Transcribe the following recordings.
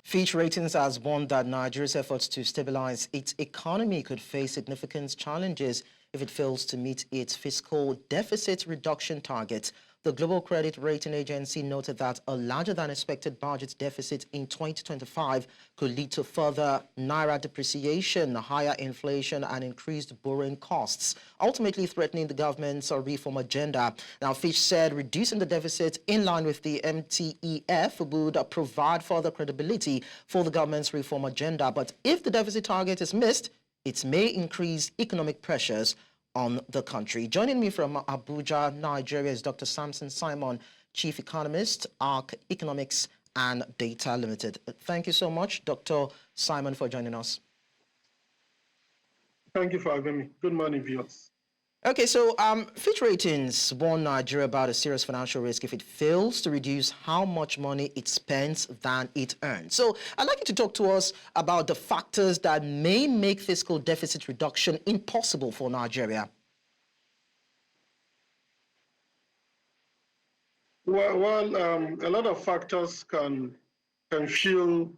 Fitch Ratings has warned that Nigeria's efforts to stabilize its economy could face significant challenges if it fails to meet its fiscal deficit reduction targets. The Global Credit Rating Agency noted that a larger than expected budget deficit in 2025 could lead to further naira depreciation, higher inflation, and increased borrowing costs, ultimately threatening the government's reform agenda. Now, Fitch said reducing the deficit in line with the MTEF would provide further credibility for the government's reform agenda. But if the deficit target is missed, it may increase economic pressures on the country. Joining me from Abuja, Nigeria is Dr. Samson Simon, Chief Economist, ARKK Economics Data Limited. Thank you so much, Dr. Simon, for joining us. Thank you for having me. Good morning, viewers. Okay, so Fitch Ratings warn Nigeria about a serious financial risk if it fails to reduce how much money it spends than it earns. So I'd like you to talk to us about the factors that may make fiscal deficit reduction impossible for Nigeria. Well, a lot of factors can fuel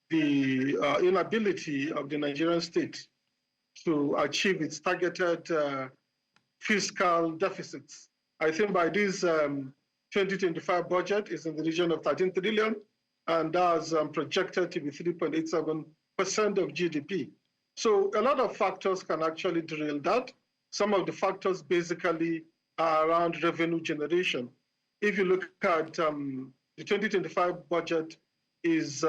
the inability of the Nigerian state to achieve its targeted fiscal deficits. I think by this 2025 budget is in the region of 13 trillion, and that's projected to be 3.87% of GDP. So a lot of factors can actually derail that. Some of the factors basically are around revenue generation. If you look at the 2025 budget is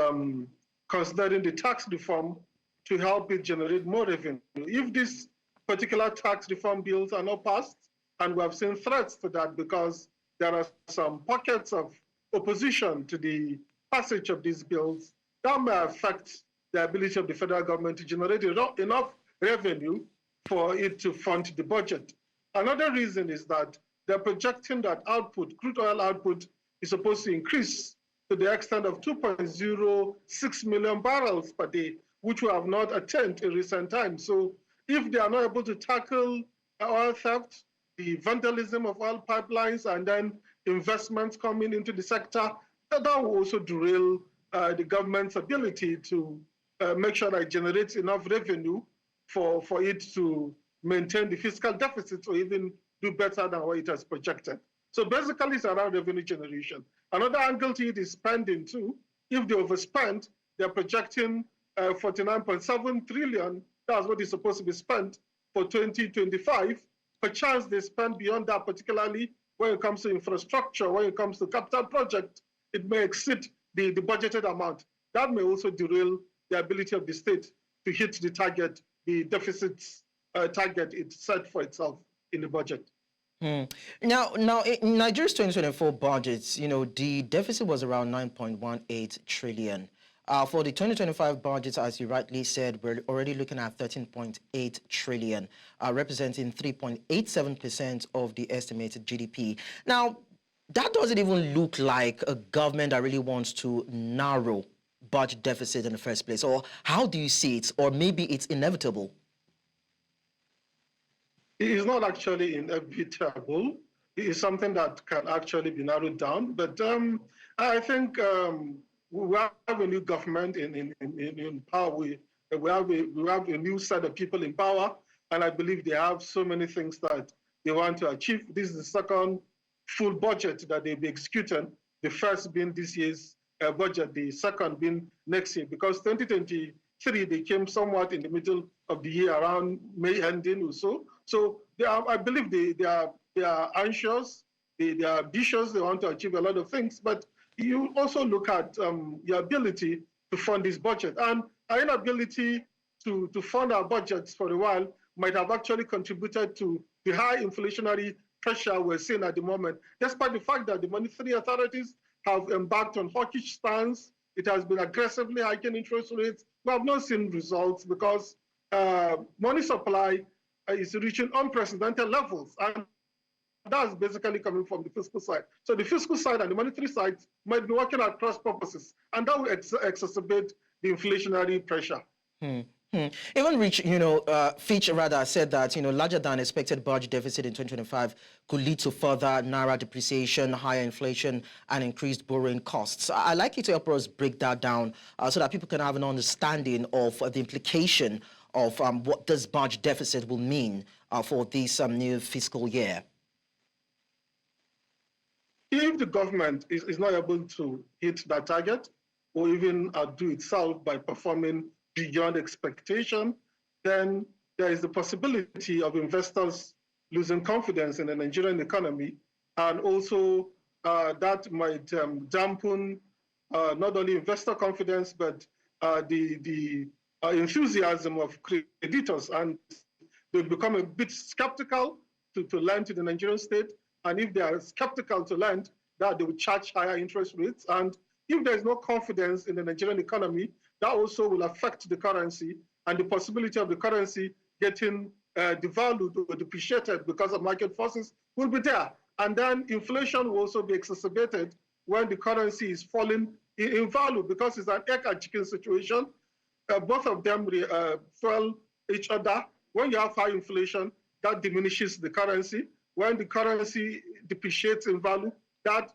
considering the tax reform to help it generate more revenue. If these particular tax reform bills are not passed, and we have seen threats to that because there are some pockets of opposition to the passage of these bills, that may affect the ability of the federal government to generate enough revenue for it to fund the budget. Another reason is that they're projecting that output, crude oil output, is supposed to increase to the extent of 2.06 million barrels per day, which we have not attained in recent times. So if they are not able to tackle oil theft, the vandalism of oil pipelines, and then investments coming into the sector, that will also derail the government's ability to make sure that it generates enough revenue for it to maintain the fiscal deficit or even do better than what it has projected. So basically, it's around revenue generation. Another angle to it is spending too. If they overspend, they're projecting 49.7 trillion. That's what is supposed to be spent for 2025. Perchance they spend beyond that, particularly when it comes to infrastructure, when it comes to capital projects, it may exceed the budgeted amount. That may also derail the ability of the state to hit the target, the deficit target it set for itself in the budget. Now, in Nigeria's 2024 budgets, the deficit was around 9.18 trillion. For the 2025 budget, as you rightly said, we're already looking at 13.8 trillion, representing 3.87% of the estimated GDP. Now, that doesn't even look like a government that really wants to narrow budget deficit in the first place. Or how do you see it? Or maybe it's inevitable? It is not actually inevitable. It is something that can actually be narrowed down. But I think we have a new government in power. We have a new set of people in power, and I believe they have so many things that they want to achieve. This is the second full budget that they'll be executing, the first being this year's budget, the second being next year, because 2023, they came somewhat in the middle of the year, around May ending or so. So I believe they are anxious, they are ambitious, they want to achieve a lot of things, but you also look at your ability to fund this budget. And our inability to fund our budgets for a while might have actually contributed to the high inflationary pressure we're seeing at the moment, despite the fact that the monetary authorities have embarked on hawkish stance. It has been aggressively hiking interest rates. We have not seen results because money supply is reaching unprecedented levels. And that's basically coming from the fiscal side. So the fiscal side and the monetary side might be working at cross purposes, and that will exacerbate the inflationary pressure. Even Fitch rather said that, larger than expected budget deficit in 2025 could lead to further naira depreciation, higher inflation, and increased borrowing costs. I'd like you to help us break that down so that people can have an understanding of the implication of what this budget deficit will mean for this new fiscal year. If the government is not able to hit that target or even outdo itself by performing beyond expectation, then there is the possibility of investors losing confidence in the Nigerian economy, and also that might dampen not only investor confidence, but the enthusiasm of creditors, and they become a bit skeptical to lend to the Nigerian state. And if they are skeptical to lend, that they will charge higher interest rates. And if there is no confidence in the Nigerian economy, that also will affect the currency, and the possibility of the currency getting devalued or depreciated because of market forces will be there. And then inflation will also be exacerbated when the currency is falling in value, because it's an egg and chicken situation. Both of them fuel each other. When you have high inflation, that diminishes the currency. When the currency depreciates in value, that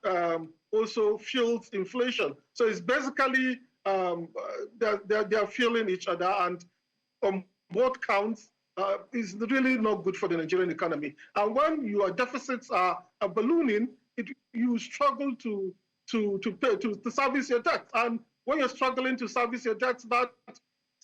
also fuels inflation. So it's basically they're fueling each other, and on both counts, is really not good for the Nigerian economy. And when your deficits are ballooning, you struggle to service your debt. And when you're struggling to service your debt, that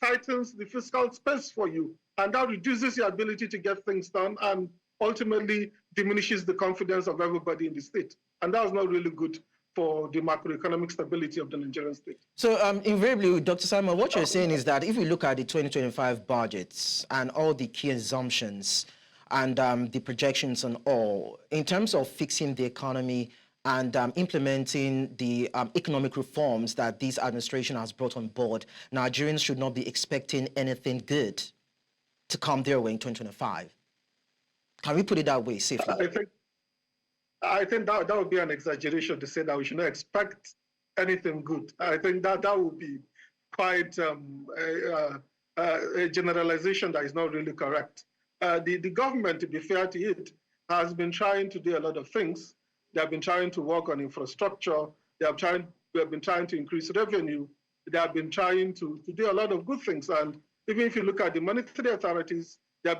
tightens the fiscal space for you, and that reduces your ability to get things done, and ultimately diminishes the confidence of everybody in the state. And that's not really good for the macroeconomic stability of the Nigerian state. So invariably, Dr. Simon, what you're saying is that if we look at the 2025 budgets and all the key assumptions and the projections and all, in terms of fixing the economy and implementing the economic reforms that this administration has brought on board, Nigerians should not be expecting anything good to come their way in 2025. Can we put it that way safely? I think that would be an exaggeration to say that we should not expect anything good. I think that would be quite a generalization that is not really correct. The government, to be fair to it, has been trying to do a lot of things. They have been trying to work on infrastructure. They have been trying to increase revenue. They have been trying to do a lot of good things. And even if you look at the monetary authorities, they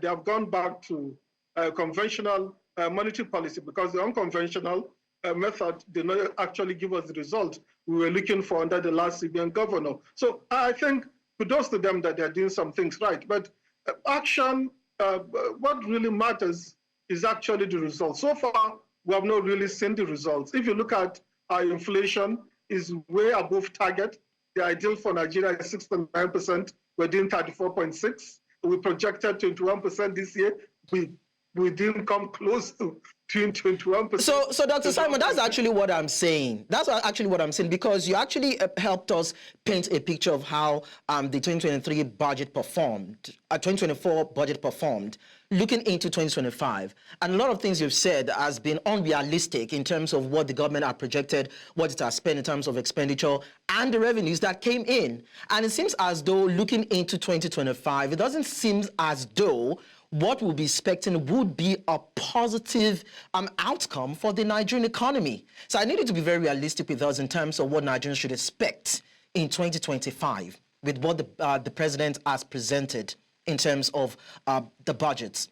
have gone back to conventional monetary policy, because the unconventional method did not actually give us the result we were looking for under the last CBN governor. So I think kudos to them that they're doing some things right. But action, what really matters is actually the results. So far, we have not really seen the results. If you look at our inflation, is way above target. The ideal for Nigeria is 6.9%. We're doing 34.6. We projected 21% this year. We didn't come close to 21%. So Dr. Simon, that's actually what I'm saying. That's actually what I'm saying, because you actually helped us paint a picture of how the 2023 budget performed, 2024 budget performed, looking into 2025. And a lot of things you've said has been unrealistic in terms of what the government had projected, what it has spent in terms of expenditure, and the revenues that came in. And it seems as though looking into 2025, it doesn't seem as though what we'll be expecting would be a positive outcome for the Nigerian economy. So I need you to be very realistic with us in terms of what Nigerians should expect in 2025 with what the president has presented in terms of the budgets.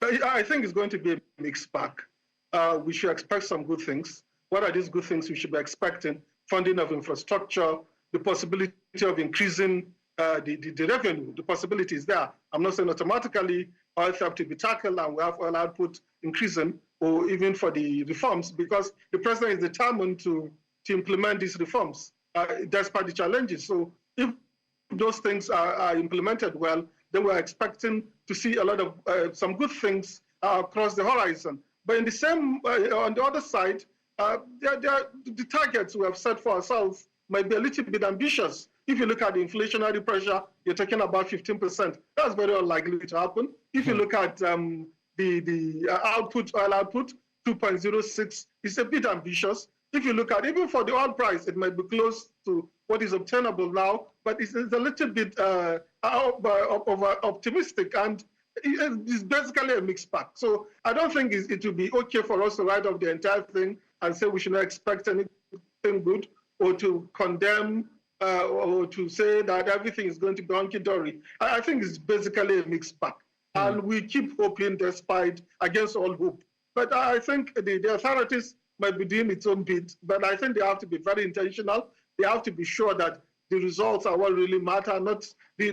I think it's going to be a mixed bag. We should expect some good things. What are these good things we should be expecting? Funding of infrastructure, the possibility of increasing the revenue, the possibility is there. I'm not saying automatically oil theft to be tackled and we have oil output increasing, or even for the reforms, because the president is determined to implement these reforms despite the challenges. So if those things are implemented well, then we're expecting to see a lot of some good things across the horizon. But in the same, on the other side, the targets we have set for ourselves might be a little bit ambitious. If you look at the inflationary pressure, you're talking about 15%. That's very unlikely to happen. If you look at the output, oil output, 2.06 is a bit ambitious. if you look at, even for the oil price, it might be close to what is obtainable now, but it's a little bit over optimistic, and it's basically a mixed bag. So I don't think it will be okay for us to write off the entire thing and say we should not expect anything good, or to condemn or to say that everything is going to be hunky-dory. I think it's basically a mixed bag. And we keep hoping despite, against all hope. But I think the authorities might be doing its own bit, but I think they have to be very intentional. They have to be sure that the results are what really matter, not the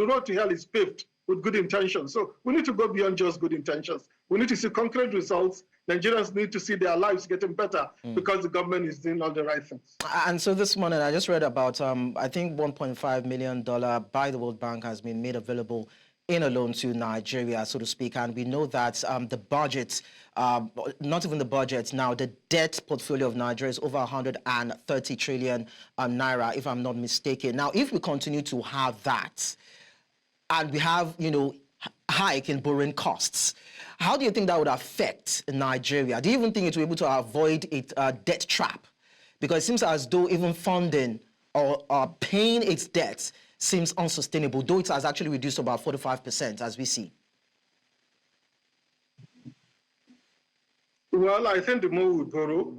road to hell is paved with good intentions. So we need to go beyond just good intentions. We need to see concrete results. Nigerians need to see their lives getting better because the government is doing all the right things. And so this morning, I just read about, I think $1.5 million by the World Bank has been made available in a loan to Nigeria, so to speak. And we know that the budget, not even the budget now, the debt portfolio of Nigeria is over 130 trillion naira, if I'm not mistaken. Now, if we continue to have that, and we have, hike in borrowing costs, how do you think that would affect Nigeria? Do you even think it will be able to avoid a debt trap? Because it seems as though even funding or paying its debts seems unsustainable, though it has actually reduced about 45%, as we see. Well, I think the more we borrow,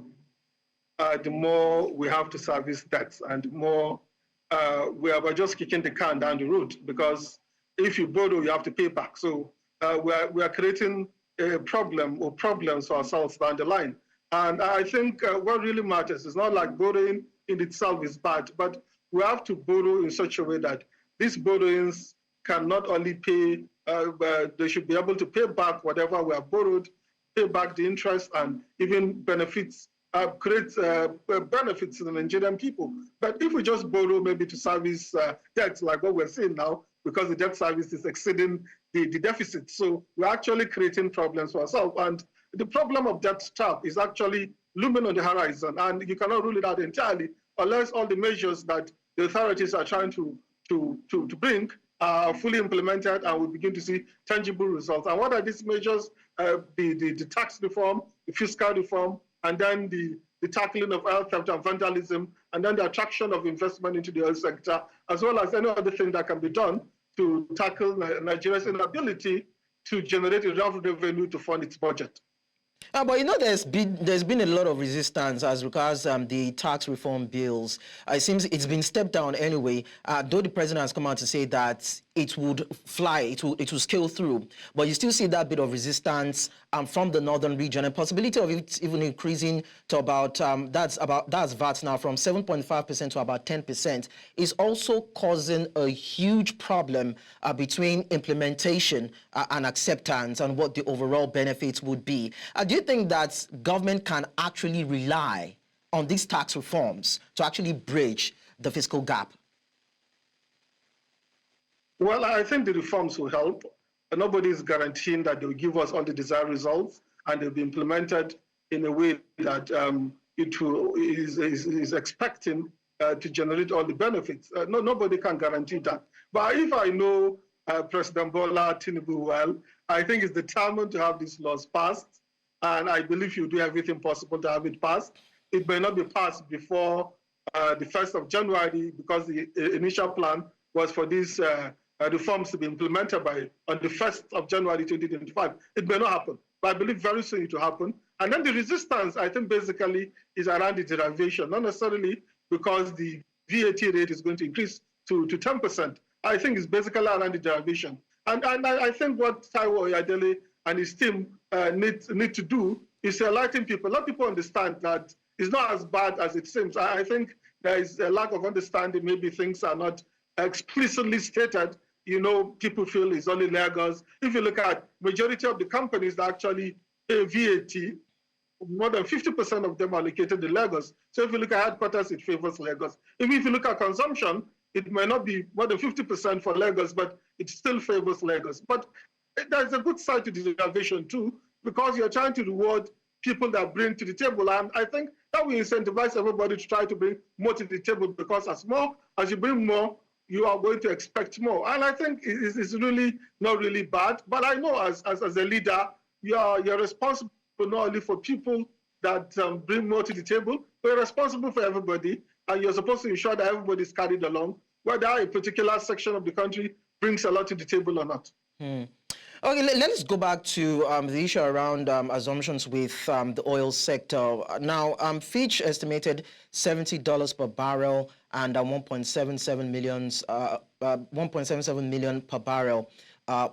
the more we have to service debts, and the more we are just kicking the can down the road, because if you borrow, you have to pay back. So we are creating a problem or problems for ourselves down the line. And I think what really matters is not like borrowing in itself is bad, but we have to borrow in such a way that these borrowings can not only pay, they should be able to pay back whatever we have borrowed, pay back the interest, and even benefits, create benefits to the Nigerian people. But if we just borrow maybe to service debts, like what we're seeing now, because the debt service is exceeding the deficit, so we're actually creating problems for ourselves. And the problem of debt trap is actually looming on the horizon, and you cannot rule it out entirely unless all the measures that the authorities are trying to bring are fully implemented, and we begin to see tangible results. And what are these measures? The tax reform, the fiscal reform, and then the tackling of oil theft and vandalism, and then the attraction of investment into the oil sector, as well as any other thing that can be done to tackle Nigeria's inability to generate enough revenue to fund its budget. But there's been a lot of resistance as regards the tax reform bills. It seems it's been stepped down anyway, though the president has come out to say that it would fly, it will scale through. But you still see that bit of resistance from the northern region, and possibility of it even increasing to about, that's VAT now from 7.5% to about 10%, is also causing a huge problem between implementation and acceptance and what the overall benefits would be. Do you think that government can actually rely on these tax reforms to actually bridge the fiscal gap? Well, I think the reforms will help. Nobody is guaranteeing that they will give us all the desired results, and they'll be implemented in a way that is expecting to generate all the benefits. Nobody can guarantee that. But if I know President Bola Tinubu well, I think he's determined to have these laws passed, and I believe he'll do everything possible to have it passed. It may not be passed before the 1st of January, because the initial plan was for these reforms to be implemented on the 1st of January 2025. It may not happen, but I believe very soon it will happen. And then the resistance, I think, basically is around the derivation, not necessarily because the VAT rate is going to increase to 10%. I think it's basically around the derivation. And I think what Taiwo Oyedele and his team need to do is to enlighten people. Let people understand that it's not as bad as it seems. I think there is a lack of understanding. Maybe things are not explicitly stated. People feel it's only Lagos. If you look at majority of the companies that actually pay VAT, more than 50% of them are located in Lagos. So if you look at headquarters, it favors Lagos. Even if you look at consumption, it may not be more than 50% for Lagos, but it still favors Lagos. But there's a good side to the derivation too, because you're trying to reward people that bring to the table. And I think that will incentivize everybody to try to bring more to the table, because as you bring more, you are going to expect more. And I think it's really not really bad. But I know as a leader, you're responsible not only for people that bring more to the table. We're responsible for everybody, and you're supposed to ensure that everybody's carried along, whether a particular section of the country brings a lot to the table or not. Okay, let's go back to the issue around assumptions with the oil sector. Now, Fitch estimated $70 per barrel and 1.77 million per barrel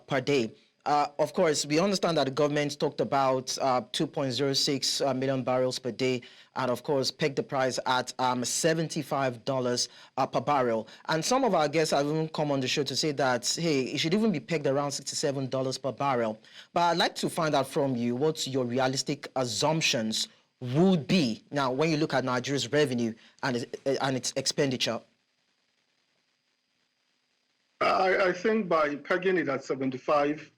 per day. Of course, we understand that the government talked about 2.06 million barrels per day, and of course, pegged the price at $75 per barrel. And some of our guests have even come on the show to say that, hey, it should even be pegged around $67 per barrel. But I'd like to find out from you what your realistic assumptions would be now when you look at Nigeria's revenue and its expenditure. I think by pegging it at 75,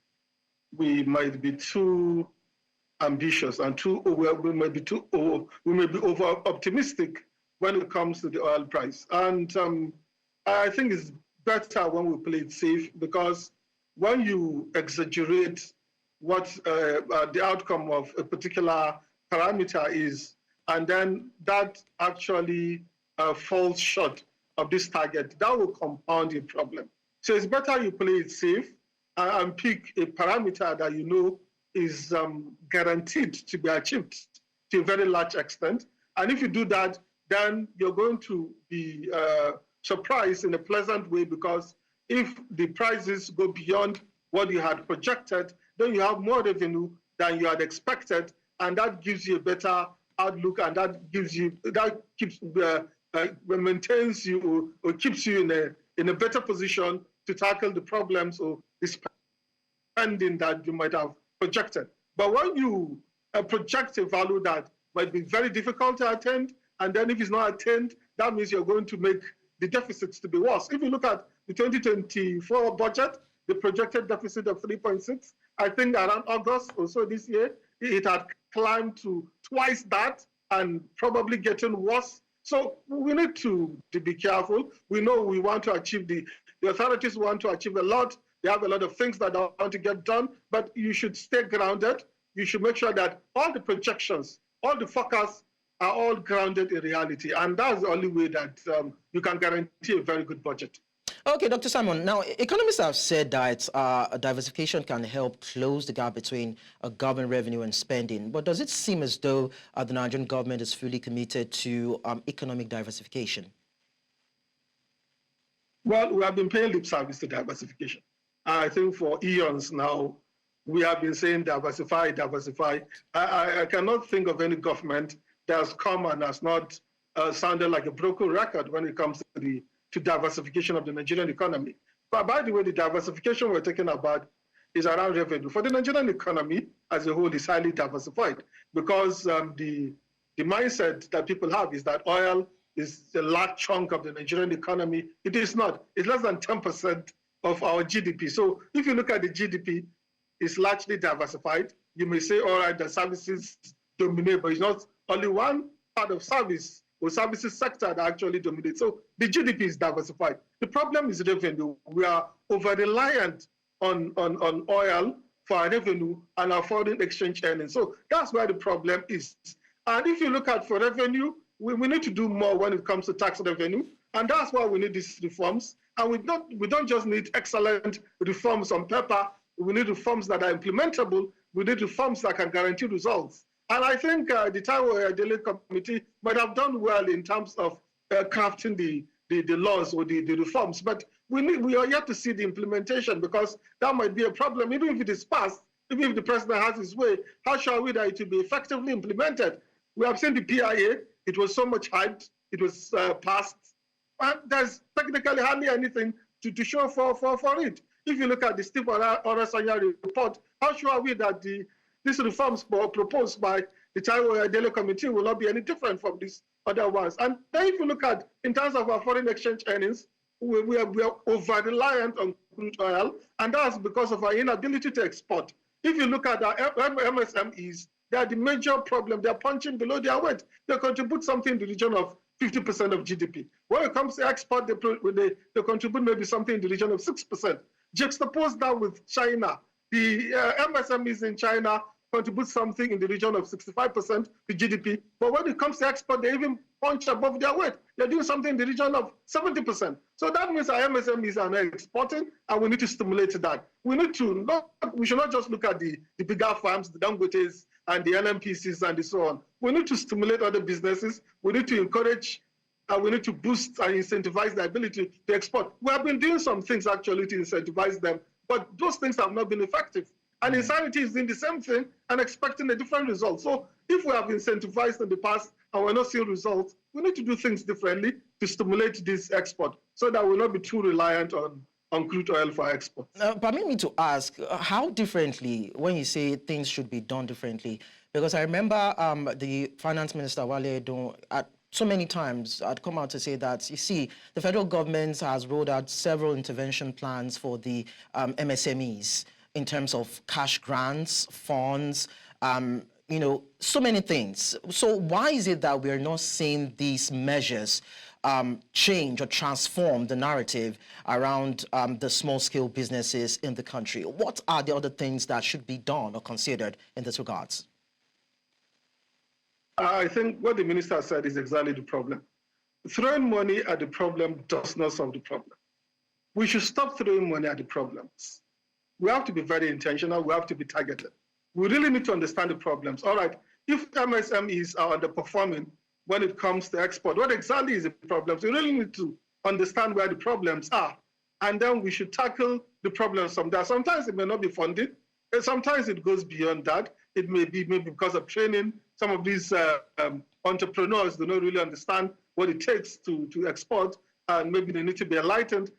we might be too ambitious and we may be over optimistic when it comes to the oil price. And I think it's better when we play it safe, because when you exaggerate what the outcome of a particular parameter is, and then that actually falls short of this target, that will compound the problem. So it's better you play it safe and pick a parameter that you know is guaranteed to be achieved to a very large extent. And if you do that, then you're going to be surprised in a pleasant way, because if the prices go beyond what you had projected, then you have more revenue than you had expected, and that gives you a better outlook, and maintains you or keeps you in a better position to tackle the problems or the spending that you might have projected. But when you project a value that might be very difficult to attain, and then if it's not attained, that means you're going to make the deficits to be worse. If you look at the 2024 budget, the projected deficit of 3.6, I think around August or so this year, it had climbed to twice that and probably getting worse. So we need to be careful. We know we want to achieve the authorities want to achieve a lot. They have a lot of things that they want to get done, but you should stay grounded. You should make sure that all the projections, all the forecasts are all grounded in reality. And that's the only way that you can guarantee a very good budget. Okay, Dr. Simon, now economists have said that diversification can help close the gap between government revenue and spending. But does it seem as though the Nigerian government is fully committed to economic diversification? Well, we have been paying lip service to diversification. I think for eons now, we have been saying diversify, diversify. I cannot think of any government that has come and has not sounded like a broken record when it comes to diversification of the Nigerian economy. But by the way, the diversification we're talking about is around revenue. For the Nigerian economy as a whole is highly diversified, because the mindset that people have is that oil is a large chunk of the Nigerian economy. It is not. It's less than 10% of our GDP. So if you look at the GDP, it's largely diversified. You may say, all right, the services dominate, but it's not only one part of service or services sector that actually dominates. So the GDP is diversified. The problem is revenue. We are over-reliant on oil for our revenue and our foreign exchange earnings. So that's where the problem is. And if you look at for revenue, we need to do more when it comes to tax revenue. And that's why we need these reforms. And we don't just need excellent reforms on paper. We need reforms that are implementable. We need reforms that can guarantee results. And I think the Taiwo Daily Committee might have done well in terms of crafting the laws or the reforms. But we are yet to see the implementation, because that might be a problem. Even if it is passed, even if the president has his way, how shall we that it will be effectively implemented? We have seen the PIA. It was so much hyped. It was passed. And there's technically hardly anything to show for it. If you look at the Steve Orasanya report, how sure are we that these reforms proposed by the Taiwo Daily Committee will not be any different from these other ones? And then if you look at, in terms of our foreign exchange earnings, we are over-reliant on crude oil, and that's because of our inability to export. If you look at our MSMEs, they are the major problem. They are punching below their weight. They contribute something in the region of 50% of GDP. When it comes to export, they contribute maybe something in the region of 6%. Juxtapose that with China. The MSMEs in China contribute something in the region of 65% to GDP. But when it comes to export, they even punch above their weight. They're doing something in the region of 70%. So that means our MSMEs are not exporting, and we need to stimulate that. We should not just look at the bigger farms, the Dangotes and the NNPCs and so on. We need to stimulate other businesses. We need to encourage, we need to boost and incentivize the ability to export. We have been doing some things actually to incentivize them, but those things have not been effective. And insanity is doing the same thing and expecting a different result. So if we have incentivized in the past and we're not seeing results, we need to do things differently to stimulate this export so that we'll not be too reliant on crude oil for export. Permit me to ask, how differently, when you say things should be done differently? Because I remember the Finance Minister, Wale Edun, so many times I'd come out to say that, you see, the federal government has rolled out several intervention plans for the MSMEs in terms of cash grants, funds, you know, so many things. So why is it that we're not seeing these measures change or transform the narrative around the small-scale businesses in the country? What are the other things that should be done or considered in this regards? I think what the minister said is exactly the problem. Throwing money at the problem does not solve the problem. We should stop throwing money at the problems. We have to be very intentional. We have to be targeted. We really need to understand the problems. All right, if MSMEs are underperforming when it comes to export, what exactly is the problems? We really need to understand where the problems are. And then we should tackle the problems from there. Sometimes it may not be funding. Sometimes it goes beyond that. It may be maybe because of training. Some of these entrepreneurs do not really understand what it takes to export, and maybe they need to be enlightened.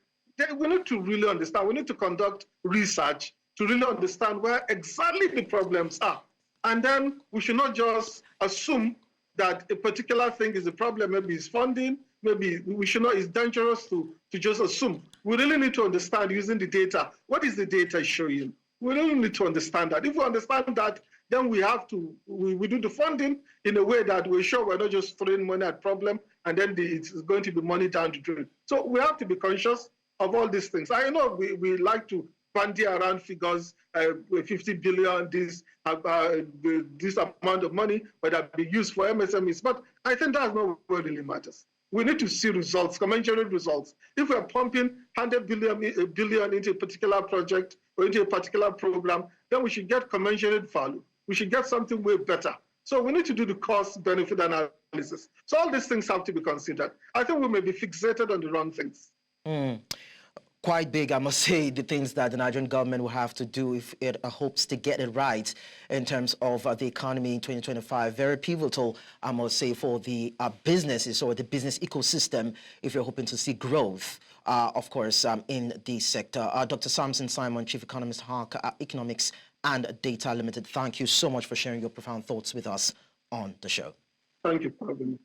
We need to really understand. We need to conduct research to really understand where exactly the problems are. And then we should not just assume that a particular thing is the problem. Maybe it's funding. Maybe we should not, it's dangerous to just assume. We really need to understand using the data. What is the data showing? We really need to understand that. If we understand that, then we have to, we do the funding in a way that we're sure we're not just throwing money at problem and then it's going to be money down the drain. So we have to be conscious of all these things. I know we like to bandy around figures, 50 billion, this amount of money, but that be used for MSMEs. But I think that's not what really matters. We need to see results, commensurate results. If we're pumping 100 billion into a particular project or into a particular program, then we should get commensurate value. We should get something way better. So we need to do the cost-benefit analysis. So all these things have to be considered. I think we may be fixated on the wrong things. Quite big, I must say, the things that the Nigerian government will have to do if it hopes to get it right in terms of the economy in 2025. Very pivotal, I must say, for the businesses or the business ecosystem if you're hoping to see growth, of course, in the sector. Dr. Samson Simon, Chief Economist, ARKK Economics and Data Limited, thank you so much for sharing your profound thoughts with us on the show. Thank you for having me.